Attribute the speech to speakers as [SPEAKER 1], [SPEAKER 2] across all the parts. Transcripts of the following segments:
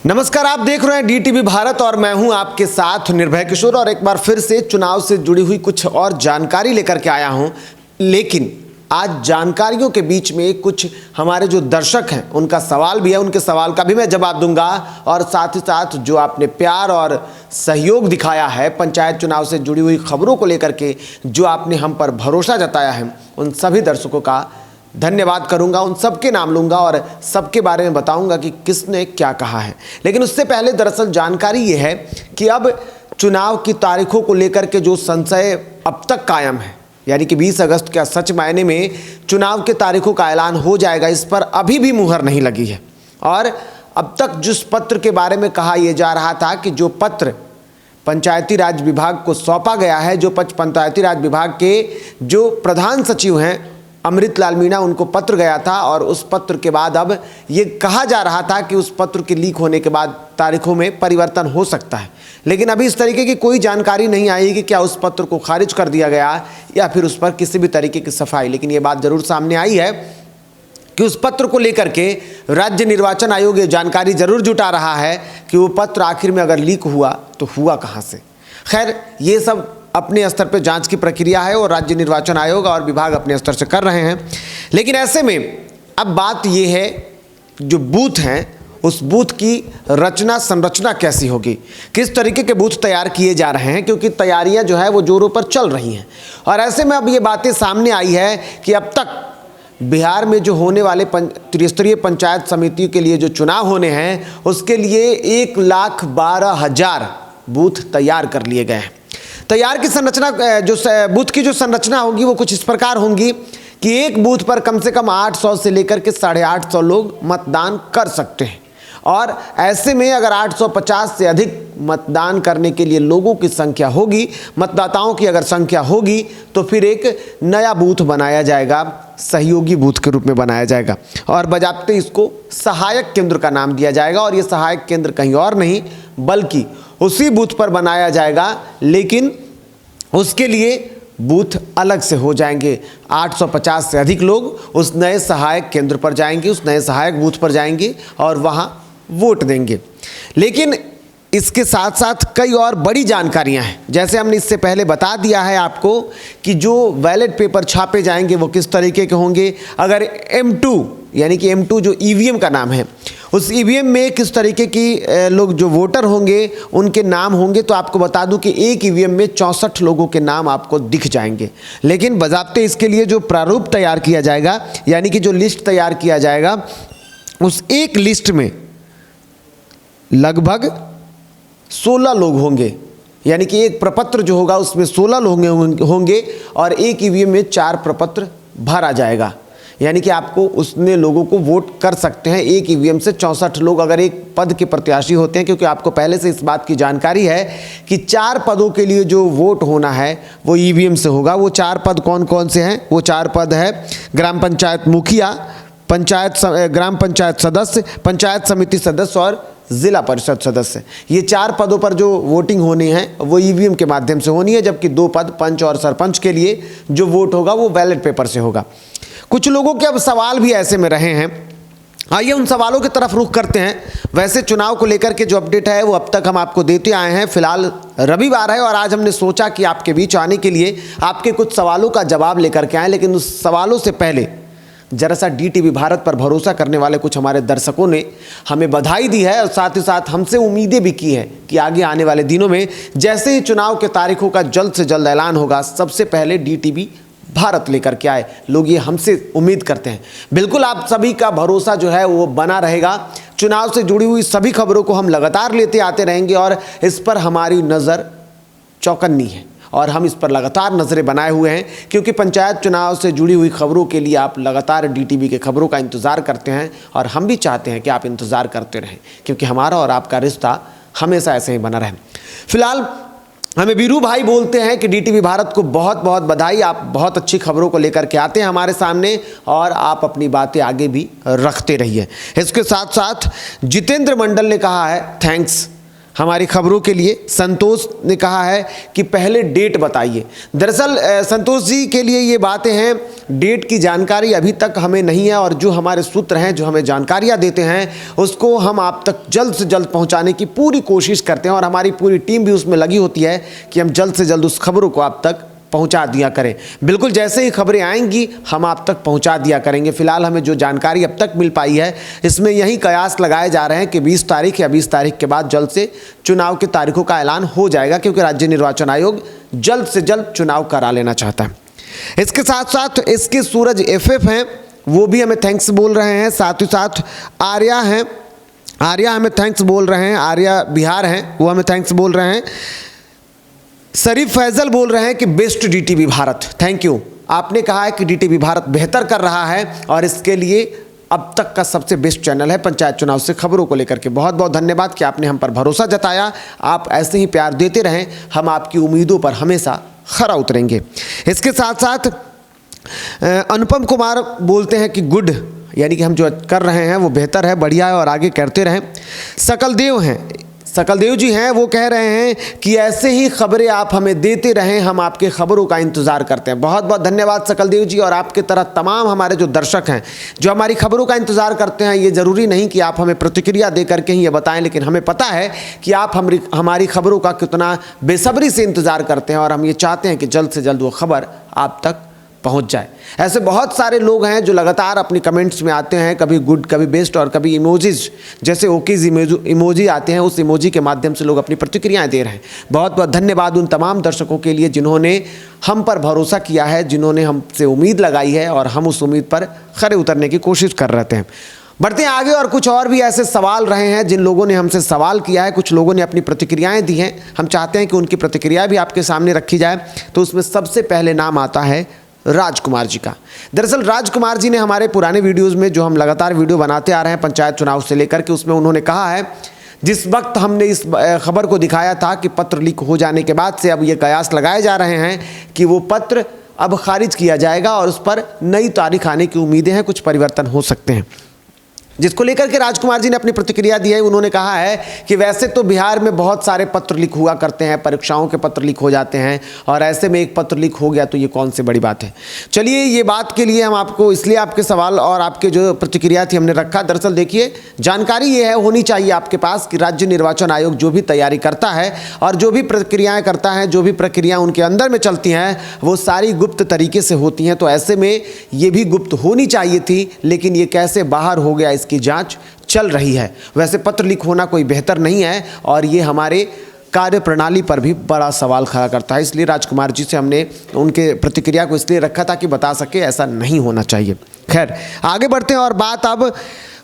[SPEAKER 1] नमस्कार, आप देख रहे हैं डीटीवी भारत और मैं हूं आपके साथ निर्भय किशोर। और एक बार फिर से चुनाव से जुड़ी हुई कुछ और जानकारी लेकर के आया हूं। लेकिन आज जानकारियों के बीच में कुछ हमारे जो दर्शक हैं उनका सवाल भी है, उनके सवाल का भी मैं जवाब दूंगा। और साथ ही साथ जो आपने प्यार और सहयोग दिखाया है पंचायत चुनाव से जुड़ी हुई खबरों को लेकर के, जो आपने हम पर भरोसा जताया है, उन सभी दर्शकों का धन्यवाद करूंगा। उन सबके नाम लूंगा और सबके बारे में बताऊंगा कि किसने क्या कहा है। लेकिन उससे पहले दरअसल जानकारी ये है कि अब चुनाव की तारीखों को लेकर के जो संशय अब तक कायम है, यानी कि 20 अगस्त क्या सच मायने में चुनाव के तारीखों का ऐलान हो जाएगा, इस पर अभी भी मुहर नहीं लगी है। और अब तक जिस पत्र के बारे में कहा यह जा रहा था कि जो पत्र पंचायती राज विभाग को सौंपा गया है, जो पंचायती राज विभाग के जो प्रधान सचिव हैं अमृत लाल मीणा, उनको पत्र गया था। और उस पत्र के बाद अब ये कहा जा रहा था कि उस पत्र के लीक होने के बाद तारीखों में परिवर्तन हो सकता है। लेकिन अभी इस तरीके की कोई जानकारी नहीं आई कि क्या उस पत्र को खारिज कर दिया गया या फिर उस पर किसी भी तरीके की सफाई। लेकिन ये बात जरूर सामने आई है कि उस पत्र को लेकर के राज्य निर्वाचन आयोग ये जानकारी जरूर जुटा रहा है कि वो पत्र आखिर में अगर लीक हुआ तो हुआ कहाँ से। खैर, ये सब अपने स्तर पर जांच की प्रक्रिया है और राज्य निर्वाचन आयोग और विभाग अपने स्तर से कर रहे हैं। लेकिन ऐसे में अब बात यह है, जो बूथ हैं उस बूथ की रचना संरचना कैसी होगी, किस तरीके के बूथ तैयार किए जा रहे हैं, क्योंकि तैयारियां जो है वो जोरों पर चल रही हैं। और ऐसे में अब ये बातें सामने आई है कि अब तक बिहार में जो होने वाले त्रिस्तरीय पंचायत समितियों के लिए जो चुनाव होने हैं, उसके लिए 1,12,000 बूथ तैयार कर लिए गए हैं। तैयार की संरचना, जो बूथ की जो संरचना होगी वो कुछ इस प्रकार होंगी कि एक बूथ पर कम से कम 800 से लेकर के 850 लोग मतदान कर सकते हैं। और ऐसे में अगर 850 से अधिक मतदान करने के लिए लोगों की संख्या होगी, मतदाताओं की अगर संख्या होगी, तो फिर एक नया बूथ बनाया जाएगा, सहयोगी बूथ के रूप में बनाया जाएगा। और बजाते इसको सहायक केंद्र का नाम दिया जाएगा। और ये सहायक केंद्र कहीं और नहीं बल्कि उसी बूथ पर बनाया जाएगा, लेकिन उसके लिए बूथ अलग से हो जाएंगे। 850 से अधिक लोग उस नए सहायक केंद्र पर जाएंगे, उस नए सहायक बूथ पर जाएंगे और वहां वोट देंगे। लेकिन इसके साथ साथ कई और बड़ी जानकारियां हैं। जैसे हमने इससे पहले बता दिया है आपको कि जो बैलेट पेपर छापे जाएंगे वो किस तरीके के होंगे। अगर M2 यानी कि M2 जो EVM का नाम है, उस EVM में किस तरीके की लोग जो वोटर होंगे उनके नाम होंगे, तो आपको बता दूं कि एक EVM में 64 लोगों के नाम आपको दिख जाएंगे। लेकिन बजाते इसके लिए जो प्रारूप तैयार किया जाएगा, यानी कि जो लिस्ट तैयार किया जाएगा, उस एक लिस्ट में लगभग 16 लोग होंगे। यानी कि एक प्रपत्र जो होगा उसमें 16 लोग होंगे और एक EVM में 4 प्रपत्र भरा जाएगा। यानी कि आपको उसने लोगों को वोट कर सकते हैं एक EVM से 64 लोग अगर एक पद के प्रत्याशी होते हैं। क्योंकि आपको पहले से इस बात की जानकारी है कि 4 पदों के लिए जो वोट होना है वो EVM से होगा। वो 4 पद कौन कौन से हैं? वो 4 पद है ग्राम पंचायत मुखिया, ग्राम पंचायत सदस्य, पंचायत समिति सदस्य और जिला परिषद सदस्य। ये 4 पदों पर जो वोटिंग होनी है वो EVM के माध्यम से होनी है, जबकि 2 पद पंच और सरपंच के लिए जो वोट होगा वो बैलेट पेपर से होगा। कुछ लोगों के अब सवाल भी ऐसे में रहे हैं, आइए उन सवालों की तरफ रुख करते हैं। वैसे चुनाव को लेकर के जो अपडेट है वो अब तक हम आपको देते आए हैं। फिलहाल रविवार है और आज हमने सोचा कि आपके बीच आने के लिए आपके कुछ सवालों का जवाब लेकर के आए। लेकिन उस सवालों से पहले जरा सा डीटीवी भारत पर भरोसा करने वाले कुछ हमारे दर्शकों ने हमें बधाई दी है और साथ ही साथ हमसे उम्मीदें भी की है कि आगे आने वाले दिनों में जैसे ही चुनाव के तारीखों का जल्द से जल्द ऐलान होगा, सबसे पहले डीटीवी भारत लेकर के आए। लोग ये हमसे उम्मीद करते हैं। बिल्कुल आप सभी का भरोसा जो है वो बना रहेगा। चुनाव से जुड़ी हुई सभी खबरों को हम लगातार लेते आते रहेंगे और इस पर हमारी नज़र चौकन्नी है और हम इस पर लगातार नज़रें बनाए हुए हैं। क्योंकि पंचायत चुनाव से जुड़ी हुई खबरों के लिए आप लगातार डीटीवी के खबरों का इंतज़ार करते हैं और हम भी चाहते हैं कि आप इंतज़ार करते रहें, क्योंकि हमारा और आपका रिश्ता हमेशा ऐसे ही बना रहे। फिलहाल हमें वीरू भाई बोलते हैं कि डीटीवी भारत को बहुत बहुत बधाई, आप बहुत अच्छी खबरों को लेकर के आते हैं हमारे सामने और आप अपनी बातें आगे भी रखते रहिए। इसके साथ साथ जितेंद्र मंडल ने कहा है थैंक्स, हमारी खबरों के लिए संतोष ने कहा है कि पहले डेट बताइए। दरअसल संतोष जी के लिए ये बातें हैं, डेट की जानकारी अभी तक हमें नहीं है और जो हमारे सूत्र हैं, जो हमें जानकारियाँ देते हैं, उसको हम आप तक जल्द से जल्द पहुँचाने की पूरी कोशिश करते हैं और हमारी पूरी टीम भी उसमें लगी होती है कि हम जल्द से जल्द उस खबरों को आप तक पहुंचा दिया करें। बिल्कुल जैसे ही खबरें आएंगी हम आप तक पहुंचा दिया करेंगे। फिलहाल हमें जो जानकारी अब तक मिल पाई है इसमें यही कयास लगाए जा रहे हैं कि 20 तारीख या 20 तारीख के बाद जल्द से चुनाव की तारीखों का ऐलान हो जाएगा, क्योंकि राज्य निर्वाचन आयोग जल्द से जल्द चुनाव करा लेना चाहता है। इसके साथ साथ इसके सूरज FF हैं, वो भी हमें थैंक्स बोल रहे हैं। साथ ही साथ आर्या हैं, आर्या हमें थैंक्स बोल रहे हैं। आर्या बिहार हैं, वो हमें थैंक्स बोल रहे हैं। शरीफ फैजल बोल रहे हैं कि best DTV Bharat, thank you. आपने कहा है कि DTV भारत बेहतर कर रहा है और इसके लिए अब तक का सबसे बेस्ट चैनल है पंचायत चुनाव से खबरों को लेकर के। बहुत बहुत धन्यवाद कि आपने हम पर भरोसा जताया। आप ऐसे ही प्यार देते रहें, हम आपकी उम्मीदों पर हमेशा खरा उतरेंगे। इसके साथ साथ अनुपम कुमार बोलते हैं कि गुड, यानी कि हम जो कर रहे हैं वो बेहतर है, बढ़िया है और आगे करते रहें। सकलदेव हैं, सकलदेव जी हैं, वो कह रहे हैं कि ऐसे ही खबरें आप हमें देते रहें, हम आपके खबरों का इंतज़ार करते हैं। बहुत बहुत धन्यवाद सकलदेव जी, और आपके तरह तमाम हमारे जो दर्शक हैं जो हमारी खबरों का इंतज़ार करते हैं। ये ज़रूरी नहीं कि आप हमें प्रतिक्रिया दे करके ही ये बताएं, लेकिन हमें पता है कि आप हमारी खबरों का कितना बेसब्री से इंतज़ार करते हैं और हम ये चाहते हैं कि जल्द से जल्द वो खबर आप तक पहुंच जाए। ऐसे बहुत सारे लोग हैं जो लगातार अपनी कमेंट्स में आते हैं, कभी गुड, कभी बेस्ट और कभी इमोजीज, जैसे ओकेज इमोजी आते हैं, उस इमोजी के माध्यम से लोग अपनी प्रतिक्रियाएं दे रहे हैं। बहुत बहुत धन्यवाद उन तमाम दर्शकों के लिए जिन्होंने हम पर भरोसा किया है, जिन्होंने हमसे उम्मीद लगाई है और हम उस उम्मीद पर खरे उतरने की कोशिश कर रहे हैं। बढ़ते हैं आगे और कुछ और भी ऐसे सवाल रहे हैं जिन लोगों ने हमसे सवाल किया है, कुछ लोगों ने अपनी प्रतिक्रियाएं दी हैं। हम चाहते हैं कि उनकी प्रतिक्रिया भी आपके सामने रखी जाए। तो उसमें सबसे पहले नाम आता है राजकुमार जी का। दरअसल राजकुमार जी ने हमारे पुराने वीडियोस में, जो हम लगातार वीडियो बनाते आ रहे हैं पंचायत चुनाव से लेकर के, उसमें उन्होंने कहा है, जिस वक्त हमने इस खबर को दिखाया था कि पत्र लीक हो जाने के बाद से अब ये कयास लगाए जा रहे हैं कि वो पत्र अब खारिज किया जाएगा और उस पर नई तारीख आने की उम्मीदें हैं, कुछ परिवर्तन हो सकते हैं, जिसको लेकर के राजकुमार जी ने अपनी प्रतिक्रिया दी है। उन्होंने कहा है कि वैसे तो बिहार में बहुत सारे पत्र लीक हुआ करते हैं, परीक्षाओं के पत्र लीक हो जाते हैं, और ऐसे में एक पत्र लीक हो गया तो ये कौन सी बड़ी बात है। चलिए, ये बात के लिए हम आपको, इसलिए आपके सवाल और आपके जो प्रतिक्रिया थी हमने रखा। दरअसल देखिए, जानकारी ये है, होनी चाहिए आपके पास कि राज्य निर्वाचन आयोग जो भी तैयारी करता है और जो भी प्रक्रियाएँ करता है, जो भी प्रक्रिया उनके अंदर में चलती हैं, वो सारी गुप्त तरीके से होती हैं। तो ऐसे में ये भी गुप्त होनी चाहिए थी, लेकिन ये कैसे बाहर हो गया, की जांच चल रही है। वैसे पत्र लीक होना कोई बेहतर नहीं है और ये हमारे कार्य प्रणाली पर भी बड़ा सवाल खड़ा करता है। इसलिए राजकुमार जी से हमने उनके प्रतिक्रिया को इसलिए रखा था कि बता सके ऐसा नहीं होना चाहिए। खैर, आगे बढ़ते हैं और बात अब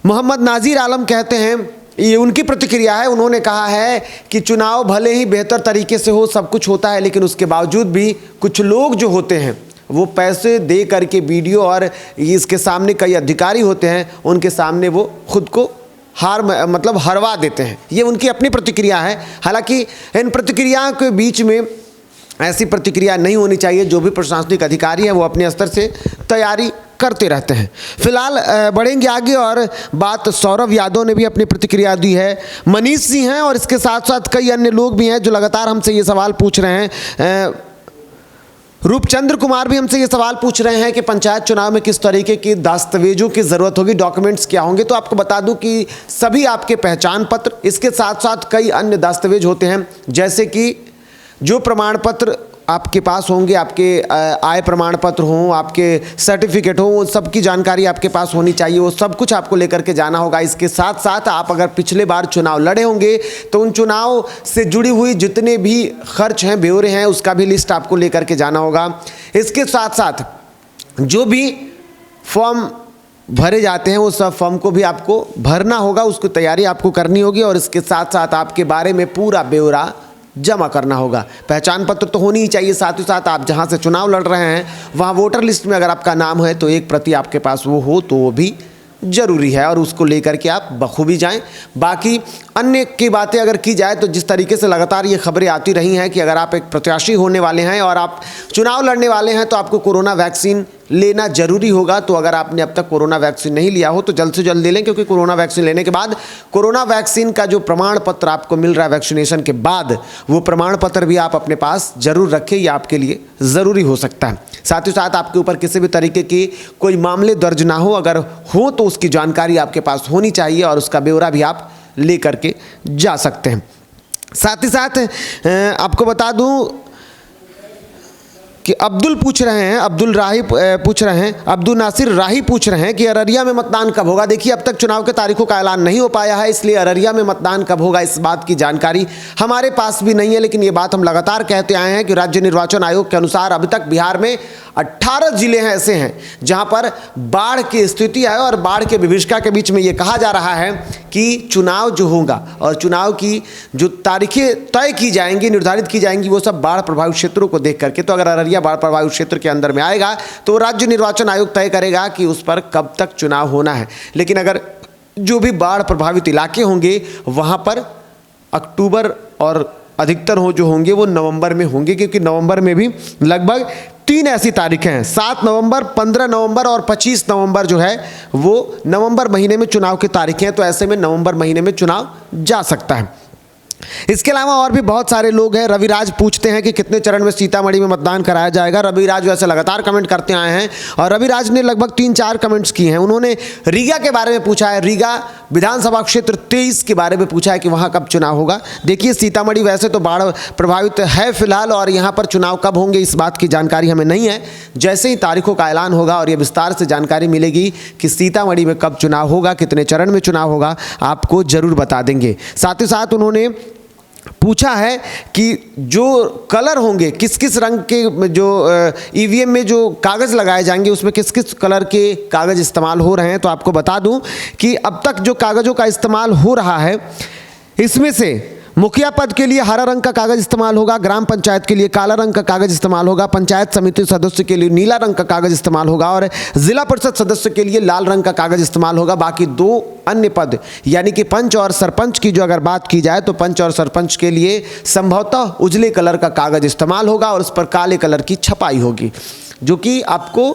[SPEAKER 1] मोहम्मद नाजीर आलम कहते हैं, ये उनकी प्रतिक्रिया है। उन्होंने कहा है कि चुनाव भले ही बेहतर तरीके से हो, सब कुछ होता है, लेकिन उसके बावजूद भी कुछ लोग जो होते हैं वो पैसे दे करके वीडियो, और इसके सामने कई अधिकारी होते हैं, उनके सामने वो खुद को हरवा देते हैं। ये उनकी अपनी प्रतिक्रिया है। हालांकि इन प्रतिक्रियाओं के बीच में ऐसी प्रतिक्रिया नहीं होनी चाहिए। जो भी प्रशासनिक अधिकारी है वो अपने स्तर से तैयारी करते रहते हैं। फिलहाल बढ़ेंगे आगे और बात, सौरभ यादव ने भी अपनी प्रतिक्रिया दी है, मनीष जी हैं, और इसके साथ साथ कई अन्य लोग भी हैं जो लगातार हमसे ये सवाल पूछ रहे हैं। रूपचंद्र कुमार भी हमसे ये सवाल पूछ रहे हैं कि पंचायत चुनाव में किस तरीके की दस्तावेजों की ज़रूरत होगी, डॉक्यूमेंट्स क्या होंगे। तो आपको बता दूं कि सभी आपके पहचान पत्र, इसके साथ साथ कई अन्य दस्तावेज होते हैं, जैसे कि जो प्रमाण पत्र आपके पास होंगे, आपके आय प्रमाण पत्र हों, आपके सर्टिफिकेट हों, वो सब की जानकारी आपके पास होनी चाहिए। वो सब कुछ आपको लेकर के जाना होगा। इसके साथ साथ आप अगर पिछले बार चुनाव लड़े होंगे तो उन चुनाव से जुड़ी हुई जितने भी खर्च हैं, ब्यौरे हैं, उसका भी लिस्ट आपको लेकर के जाना होगा। इसके साथ साथ जो भी फॉर्म भरे जाते हैं वो सब फॉर्म को भी आपको भरना होगा, उसकी तैयारी आपको करनी होगी, और इसके साथ साथ आपके बारे में पूरा ब्यौरा जमा करना होगा। पहचान पत्र तो होनी ही चाहिए, साथ ही साथ आप जहां से चुनाव लड़ रहे हैं वहां वोटर लिस्ट में अगर आपका नाम है तो एक प्रति आपके पास वो हो तो वो भी ज़रूरी है, और उसको लेकर के आप बखूबी जाएं। बाकी अन्य की बातें अगर की जाए तो जिस तरीके से लगातार ये खबरें आती रही हैं कि अगर आप एक प्रत्याशी होने वाले हैं और आप चुनाव लड़ने वाले हैं तो आपको कोरोना वैक्सीन लेना जरूरी होगा। तो अगर आपने अब तक कोरोना वैक्सीन नहीं लिया हो तो जल्द से जल्द ले लें, क्योंकि कोरोना वैक्सीन लेने के बाद कोरोना वैक्सीन का जो प्रमाण पत्र आपको मिल रहा है वैक्सीनेशन के बाद, वो प्रमाण पत्र भी आप अपने पास जरूर रखें, ये आपके लिए ज़रूरी हो सकता है। साथ ही साथ आपके ऊपर किसी भी तरीके की कोई मामले दर्ज ना हो, अगर हो तो उसकी जानकारी आपके पास होनी चाहिए और उसका ब्यौरा भी आप ले करके जा सकते हैं। साथ ही साथ आपको बता दूं कि अब्दुल नासिर राही पूछ रहे हैं कि अररिया में मतदान कब होगा। देखिए, अब तक चुनाव के तारीखों का ऐलान नहीं हो पाया है, इसलिए अररिया में मतदान कब होगा इस बात की जानकारी हमारे पास भी नहीं है। लेकिन ये बात हम लगातार कहते आए हैं कि राज्य निर्वाचन आयोग के अनुसार अभी तक बिहार में 18 जिले हैं ऐसे हैं जहां पर बाढ़ की स्थिति है और बाढ़ के विभीषिका के बीच में ये कहा जा रहा है कि चुनाव जो होगा और चुनाव की जो तारीखें तय की जाएंगी, निर्धारित की जाएंगी, वो सब बाढ़ प्रभावित क्षेत्रों को देख करके। तो अगर अररिया बाढ़ प्रभावित क्षेत्र के अंदर में आएगा तो राज्य निर्वाचन आयोग तय करेगा कि उस पर कब तक चुनाव होना है। लेकिन अगर जो भी बाढ़ प्रभावित इलाके होंगे वहां पर अक्टूबर और अधिकतर जो होंगे वो नवंबर में होंगे, क्योंकि नवंबर में भी लगभग 3 ऐसी तारीखें हैं, 7 नवंबर, 15 नवंबर और 25 नवंबर जो है वो नवंबर महीने में चुनाव की तारीखें हैं। तो ऐसे में नवंबर महीने में चुनाव जा सकता है। इसके अलावा और भी बहुत सारे लोग हैं। रविराज पूछते हैं कि कितने चरण में सीतामढ़ी में मतदान कराया जाएगा। रविराज वैसे लगातार कमेंट करते आए हैं और रविराज ने लगभग 3-4 कमेंट्स किए हैं। उन्होंने रीगा के बारे में पूछा है, रीगा विधानसभा क्षेत्र 23 के बारे में पूछा है कि वहाँ कब चुनाव होगा। देखिए, सीतामढ़ी वैसे तो बाढ़ प्रभावित है फिलहाल और यहाँ पर चुनाव कब होंगे इस बात की जानकारी हमें नहीं है। जैसे ही तारीखों का ऐलान होगा और ये विस्तार से जानकारी मिलेगी कि सीतामढ़ी में कब चुनाव होगा, कितने चरण में चुनाव होगा, आपको जरूर बता देंगे। साथ ही साथ उन्होंने पूछा है कि जो कलर होंगे, किस किस रंग के जो ईवीएम में जो कागज़ लगाए जाएंगे उसमें किस किस कलर के कागज़ इस्तेमाल हो रहे हैं। तो आपको बता दूं कि अब तक जो कागज़ों का इस्तेमाल हो रहा है इसमें से मुखिया पद के लिए हरा रंग का कागज़ इस्तेमाल होगा, ग्राम पंचायत के लिए काला रंग का कागज़ इस्तेमाल होगा, पंचायत समिति सदस्य के लिए नीला रंग का कागज़ इस्तेमाल होगा और जिला परिषद सदस्य के लिए लाल रंग का कागज़ इस्तेमाल होगा। बाकी 2 अन्य पद यानी कि पंच और सरपंच की जो अगर बात की जाए तो पंच और सरपंच के लिए संभवतः उजले कलर का कागज़ इस्तेमाल होगा और उस पर काले कलर की छपाई होगी, जो कि आपको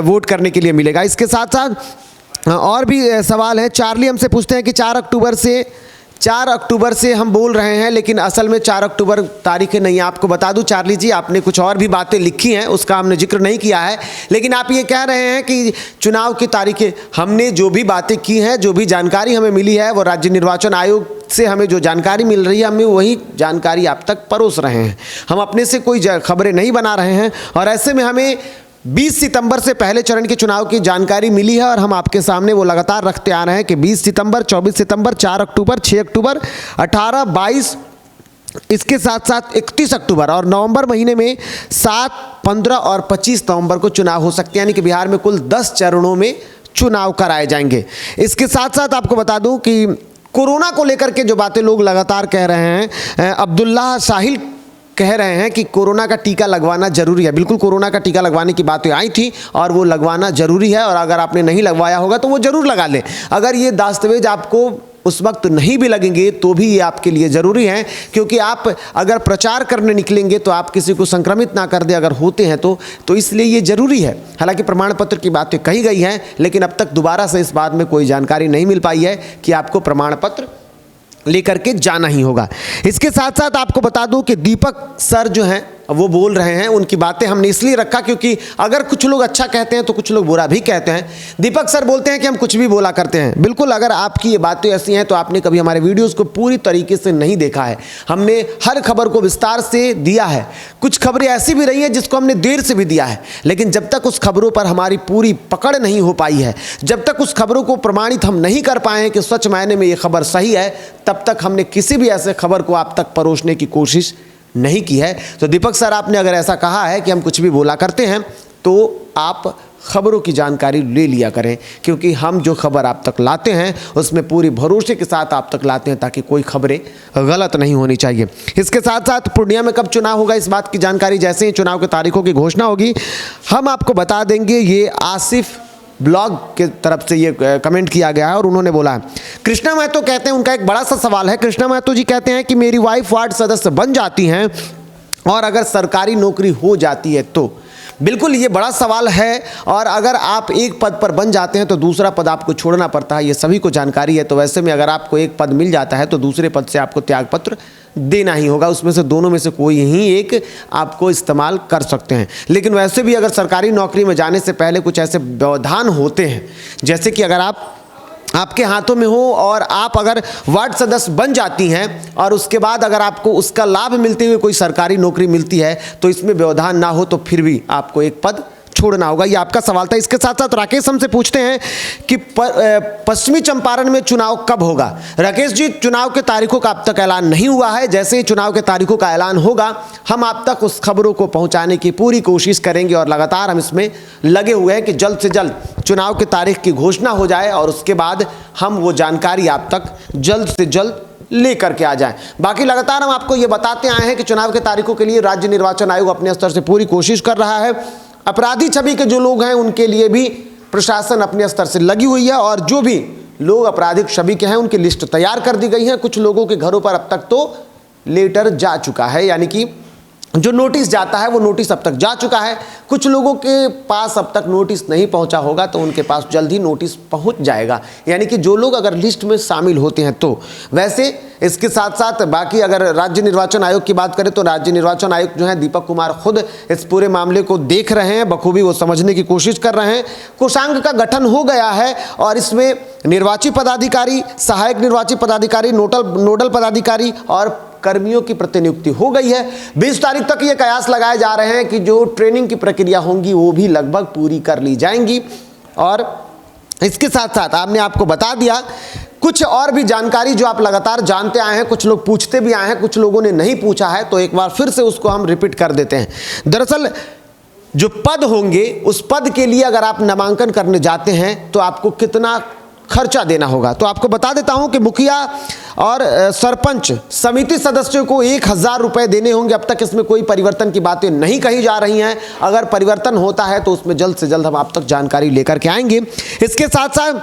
[SPEAKER 1] वोट करने के लिए मिलेगा। इसके साथ साथ और भी सवाल है। चार्ली हमसे पूछते हैं कि 4 अक्टूबर से हम बोल रहे हैं, लेकिन असल में 4 अक्टूबर तारीखें नहीं है। आपको बता दूं चार्ली जी, आपने कुछ और भी बातें लिखी हैं, उसका हमने जिक्र नहीं किया है, लेकिन आप ये कह रहे हैं कि चुनाव की तारीखें। हमने जो भी बातें की हैं, जो भी जानकारी हमें मिली है, वो राज्य निर्वाचन आयोग से हमें जो जानकारी मिल रही है, हमें वही जानकारी आप तक परोस रहे हैं। हम अपने से कोई खबरें नहीं बना रहे हैं और ऐसे में हमें 20 सितंबर से पहले चरण के चुनाव की जानकारी मिली है और हम आपके सामने वो लगातार रखते आ रहे हैं कि 20 सितंबर, 24 सितंबर, 4 अक्टूबर, 6 अक्टूबर, 18, 22, इसके साथ साथ 31 अक्टूबर और नवंबर महीने में 7, 15 और 25 नवंबर को चुनाव हो सकते हैं। यानी कि बिहार में कुल 10 चरणों में चुनाव कराए जाएंगे। इसके साथ साथ आपको बता दूं कि कोरोना को लेकर के जो बातें लोग लगातार कह रहे हैं, अब्दुल्ला साहिल कह रहे हैं कि कोरोना का टीका लगवाना जरूरी है। बिल्कुल, कोरोना का टीका लगवाने की बातें आई थी और वो लगवाना जरूरी है और अगर आपने नहीं लगवाया होगा तो वो जरूर लगा लें। अगर ये दस्तावेज आपको उस वक्त नहीं भी लगेंगे तो भी ये आपके लिए ज़रूरी है, क्योंकि आप अगर प्रचार करने निकलेंगे तो आप किसी को संक्रमित ना कर दें अगर होते हैं तो इसलिए ये ज़रूरी है। हालांकि प्रमाण पत्र की बातें कही गई हैं, लेकिन अब तक दोबारा से इस बात में कोई जानकारी नहीं मिल पाई है कि आपको प्रमाण पत्र लेकर के जाना ही होगा। इसके साथ साथ आपको बता दूं कि दीपक सर जो हैं वो बोल रहे हैं, उनकी बातें हमने इसलिए रखा क्योंकि अगर कुछ लोग अच्छा कहते हैं तो कुछ लोग बुरा भी कहते हैं। दीपक सर बोलते हैं कि हम कुछ भी बोला करते हैं। बिल्कुल, अगर आपकी ये बातें ऐसी हैं तो आपने कभी हमारे वीडियोस को पूरी तरीके से नहीं देखा है। हमने हर खबर को विस्तार से दिया है। कुछ खबरें ऐसी भी रही हैं जिसको हमने देर से भी दिया है, लेकिन जब तक उस खबरों पर हमारी पूरी पकड़ नहीं हो पाई है, जब तक उस खबरों को प्रमाणित हम नहीं कर पाए हैं कि सच मायने में ये खबर सही है, तब तक हमने किसी भी ऐसे खबर को आप तक परोसने की कोशिश नहीं की है। तो दीपक सर, आपने अगर ऐसा कहा है कि हम कुछ भी बोला करते हैं तो आप खबरों की जानकारी ले लिया करें, क्योंकि हम जो खबर आप तक लाते हैं उसमें पूरी भरोसे के साथ आप तक लाते हैं ताकि कोई खबरें गलत नहीं होनी चाहिए। इसके साथ साथ पूर्णिया में कब चुनाव होगा इस बात की जानकारी जैसे ही चुनाव की तारीखों की घोषणा होगी हम आपको बता देंगे। ये आसिफ ब्लॉग के तरफ से ये कमेंट किया गया है और उन्होंने बोला है। कृष्णा महतो कहते हैं, उनका एक बड़ा सा सवाल है। कृष्णा महतो जी कहते हैं कि मेरी वाइफ वार्ड सदस्य बन जाती हैं और अगर सरकारी नौकरी हो जाती है तो। बिल्कुल ये बड़ा सवाल है, और अगर आप एक पद पर बन जाते हैं तो दूसरा पद आपको छोड़ना पड़ता है, ये सभी को जानकारी है। तो वैसे में अगर आपको एक पद मिल जाता है तो दूसरे पद से आपको त्यागपत्र देना ही होगा, उसमें से दोनों में से कोई ही एक आपको इस्तेमाल कर सकते हैं। लेकिन वैसे भी अगर सरकारी नौकरी में जाने से पहले कुछ ऐसे व्यवधान होते हैं, जैसे कि अगर आपके हाथों में हो और आप अगर वार्ड सदस्य बन जाती हैं और उसके बाद अगर आपको उसका लाभ मिलते हुए कोई सरकारी नौकरी मिलती है तो इसमें व्यवधान ना हो तो फिर भी आपको एक पद छोड़ना होगा। ये आपका सवाल था। इसके साथ साथ राकेश हमसे पूछते हैं कि पश्चिमी चंपारण में चुनाव कब होगा। राकेश जी, चुनाव के तारीखों का अब तक ऐलान नहीं हुआ है। जैसे ही चुनाव के तारीखों का ऐलान होगा हम आप तक उस खबरों को पहुंचाने की पूरी कोशिश करेंगे और लगातार हम इसमें लगे हुए हैं कि जल्द से जल्द चुनाव की तारीख की घोषणा हो जाए और उसके बाद हम वो जानकारी आप तक जल्द से जल्द लेकर के आ जाएं। बाकी लगातार हम आपको ये बताते आए हैं कि चुनाव के तारीखों के लिए राज्य निर्वाचन आयोग अपने स्तर से पूरी कोशिश कर रहा है। अपराधी छवि के जो लोग हैं उनके लिए भी प्रशासन अपने स्तर से लगी हुई है और जो भी लोग आपराधिक छवि के हैं उनकी लिस्ट तैयार कर दी गई है। कुछ लोगों के घरों पर अब तक तो लेटर जा चुका है, यानी कि जो नोटिस जाता है वो नोटिस अब तक जा चुका है। कुछ लोगों के पास अब तक नोटिस नहीं पहुंचा होगा तो उनके पास जल्द ही नोटिस पहुंच जाएगा, यानी कि जो लोग अगर लिस्ट में शामिल होते हैं तो। वैसे इसके साथ साथ बाकी अगर राज्य निर्वाचन आयोग की बात करें तो राज्य निर्वाचन आयोग जो है दीपक कुमार खुद इस पूरे मामले को देख रहे हैं, बखूबी वो समझने की कोशिश कर रहे हैं। कोषांग का गठन हो गया है और इसमें निर्वाची पदाधिकारी, सहायक निर्वाची पदाधिकारी, नोडल पदाधिकारी और कर्मियों की प्रतिनियुक्ति हो गई है। 20 तारीख तक ये कयास लगाए जा रहे हैं कि जो ट्रेनिंग की प्रक्रिया होंगी वो भी लगभग पूरी कर ली जाएंगी। और इसके साथ साथ आपने आपको बता दिया कुछ और भी जानकारी जो आप लगातार जानते आए हैं, कुछ लोग पूछते भी आए हैं, कुछ लोगों ने नहीं पूछा है, तो एक बार फिर से उसको हम रिपीट कर देते हैं। दरअसल जो पद होंगे उस पद के लिए अगर आप नामांकन करने जाते हैं तो आपको कितना खर्चा देना होगा, तो आपको बता देता हूं कि मुखिया और सरपंच समिति सदस्यों को 1000 रुपए देने होंगे। अब तक इसमें कोई परिवर्तन की बातें नहीं कही जा रही हैं। अगर परिवर्तन होता है तो उसमें जल्द से जल्द हम आप तक जानकारी लेकर के आएंगे। इसके साथ साथ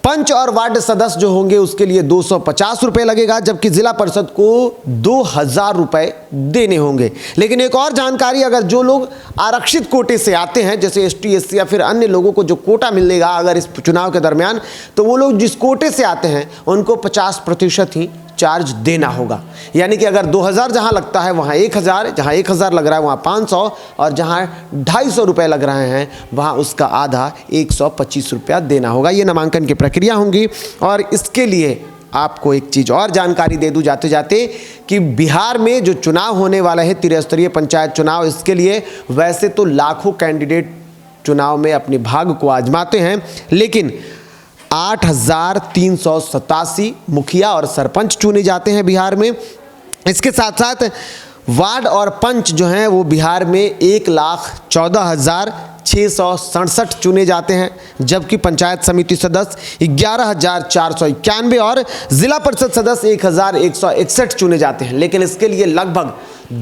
[SPEAKER 1] पंच और वार्ड सदस्य जो होंगे उसके लिए 250 रुपए लगेगा, जबकि जिला परिषद को 2000 रुपए देने होंगे। लेकिन एक और जानकारी, अगर जो लोग आरक्षित कोटे से आते हैं जैसे ST SC या फिर अन्य लोगों को जो कोटा मिलेगा अगर इस चुनाव के दरमियान, तो वो लोग जिस कोटे से आते हैं उनको 50% ही चार्ज देना होगा। यानी कि अगर 2000 जहां लगता है वहां 1000, जहां 1000 लग रहा है वहां 500 और जहां 250 रुपए लग रहे हैं वहां उसका आधा 125 रुपया देना होगा। ये नामांकन की प्रक्रिया होंगी। और इसके लिए आपको एक चीज़ और जानकारी दे दूं जाते जाते कि बिहार में जो चुनाव होने वाला है त्रिस्तरीय पंचायत चुनाव, इसके लिए वैसे तो लाखों कैंडिडेट चुनाव में अपने भाग्य को आजमाते हैं, लेकिन 8387 मुखिया और सरपंच चुने जाते हैं बिहार में। इसके साथ साथ वार्ड और पंच जो हैं वो बिहार में 1,14,667 चुने जाते हैं, जबकि पंचायत समिति सदस्य 11,491 और जिला परिषद सदस्य 1,161 चुने जाते हैं। लेकिन इसके लिए लगभग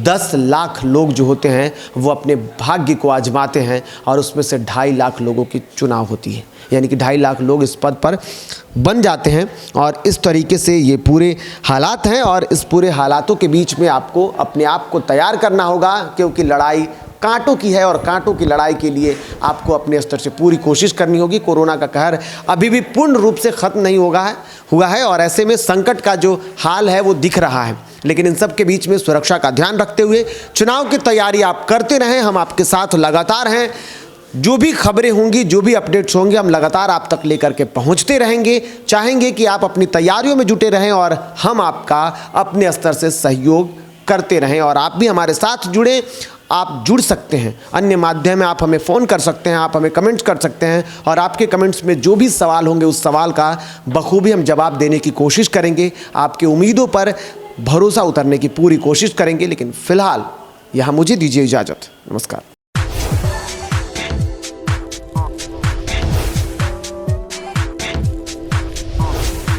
[SPEAKER 1] 10 लाख लोग जो होते हैं वो अपने भाग्य को आजमाते हैं और उसमें से 2.5 लाख लोगों की चुनाव होती है, यानी कि 2.5 लाख लोग इस पद पर बन जाते हैं। और इस तरीके से ये पूरे हालात हैं और इस पूरे हालातों के बीच में आपको अपने आप को तैयार करना होगा, क्योंकि लड़ाई कांटों की है और कांटों की लड़ाई के लिए आपको अपने स्तर से पूरी कोशिश करनी होगी। कोरोना का कहर अभी भी पूर्ण रूप से ख़त्म नहीं हुआ है और ऐसे में संकट का जो हाल है वो दिख रहा है। लेकिन इन सब के बीच में सुरक्षा का ध्यान रखते हुए चुनाव की तैयारी आप करते रहें। हम आपके साथ लगातार हैं। जो भी खबरें होंगी, जो भी अपडेट्स होंगे, हम लगातार आप तक लेकर के पहुंचते रहेंगे। चाहेंगे कि आप अपनी तैयारियों में जुटे रहें और हम आपका अपने स्तर से सहयोग करते रहें और आप भी हमारे साथ जुड़ें। आप जुड़ सकते हैं अन्य माध्यम में, आप हमें फ़ोन कर सकते हैं, आप हमें कमेंट्स कर सकते हैं और आपके कमेंट्स में जो भी सवाल होंगे उस सवाल का बखूबी हम जवाब देने की कोशिश करेंगे। आपकी उम्मीदों पर भरोसा उतरने की पूरी कोशिश करेंगे। लेकिन फ़िलहाल यहाँ मुझे दीजिए इजाज़त। नमस्कार।